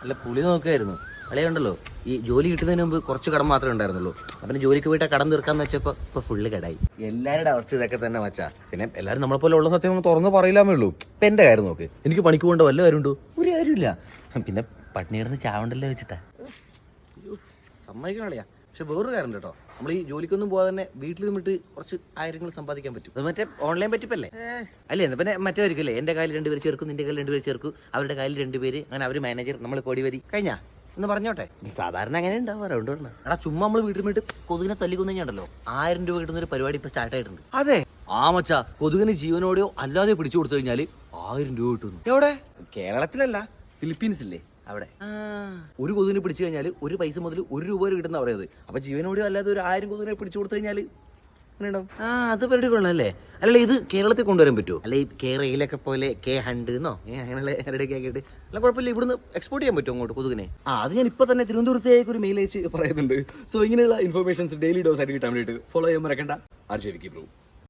അല്ല പുളി നോക്കുകയായിരുന്നു. അളിയുണ്ടല്ലോ ഈ ജോലി കിട്ടുന്നതിന് മുമ്പ് കുറച്ച് കടം മാത്രമേ ഉണ്ടായിരുന്നുള്ളൂ. അപ്പം ജോലിക്ക് പോയിട്ട് കടം തീർക്കാന്ന് വെച്ചപ്പോൾ ഇപ്പോൾ ഫുള്ള് കടായി. എല്ലാവരുടെ അവസ്ഥ ഇതൊക്കെ തന്നെ മച്ചാ. പിന്നെ എല്ലാവരും നമ്മളെപ്പോലെ ഉള്ള സത്യം തുറന്ന് പറയില്ലാമേ ഉള്ളൂ. ഇപ്പം എൻ്റെ കാര്യം നോക്ക്, എനിക്ക് പണിക്ക് പോകേണ്ട വല്ല കാര്യമുണ്ടോ? ഒരു കാര്യമില്ല. പിന്നെ പട്ടിണി കിടന്ന് ചാവണ്ടല്ലോ വെച്ചിട്ടാ സമ്മതിക്കണം കളിയാ. പക്ഷെ വേറൊരു കാര്യം കേട്ടോ, നമ്മൾ ഈ ജോലിക്കൊന്നും പോകാതെ തന്നെ വീട്ടിൽ നിന്നിട്ട് കുറച്ച് ആയിരങ്ങൾ സമ്പാദിക്കാൻ പറ്റും. അത് മറ്റേ ഓൺലൈൻ പറ്റിപ്പല്ലേ അല്ലേ? പിന്നെ മറ്റേവരിക്കല്ലേ, എൻ്റെ കയ്യിൽ 2 പേര് ചേർക്കും, നിന്റെ കയ്യിൽ 2 പേര് ചേർക്കും, അവരുടെ കയ്യിൽ 2 പേര്, അങ്ങനെ അവർ മാനേജർ, നമ്മൾ കോടിവരി കഴിഞ്ഞാ എന്ന് പറഞ്ഞോട്ടെ. സാധാരണ അങ്ങനെ ഉണ്ടാവാറ് ഉണ്ട്. എടാ ചുമ്മാ നമ്മൾ വീട്ടിൽ പോയിട്ട് കൊതുകിനെ തല്ലിക്കൊന്നുണ്ടല്ലോ 1000 രൂപ കിട്ടുന്ന ഒരു പരിപാടി ഇപ്പൊ സ്റ്റാർട്ട് ആയിട്ടുണ്ട്. അതെ ആ മച്ചാ, കൊതുകിന് ജീവനോടെയോ അല്ലാതെ പിടിച്ചു കൊടുത്തു കഴിഞ്ഞാൽ 1000 രൂപ കിട്ടുന്നു. എവിടെ? കേരളത്തിലല്ല, ഫിലിപ്പീൻസില്ലേ അവിടെ. ഒരു കൊതുകിനെ പിടിച്ചു കഴിഞ്ഞാൽ 1 പൈസ മുതൽ 1 രൂപ വരെ കിട്ടുന്ന പറയുന്നത്. അപ്പൊ ജീവനോടെയോ അല്ലാതെ ഒരു 1000 കൊതുകിനെ പിടിച്ചു കൊടുത്തു കഴിഞ്ഞാൽ അത് പരിപാടി കൊള്ളാല്ലേ? അല്ല ഇത് കേരളത്തിൽ കൊണ്ടുവരാൻ പറ്റുമോ? അല്ല ഈ കേരളയിലൊക്കെ പോലെ K100 എന്നോ അങ്ങനെയുള്ള എവിടെയൊക്കെ ആക്കിയിട്ട് അല്ല കുഴപ്പമില്ല, ഇവിടുന്ന് എക്സ്പോർട്ട് ചെയ്യാൻ പറ്റുമോ അങ്ങോട്ട് കൊതുകിനെ? അത് ഞാൻ ഇപ്പൊ തന്നെ തിരുവനന്തപുരത്തേക്ക് ഒരു മെയിൽ അയച്ച് പറയുന്നുണ്ട്. സോ ഇങ്ങനെയുള്ള ഇൻഫർമേഷൻസ് ഡെയിലി ഡോസ് ആയിട്ട് കിട്ടാൻ വേണ്ടിയിട്ട് ഫോളോ ചെയ്യാൻ മറക്കണ്ട. ആർജെ വിക്കി ബ്രോ.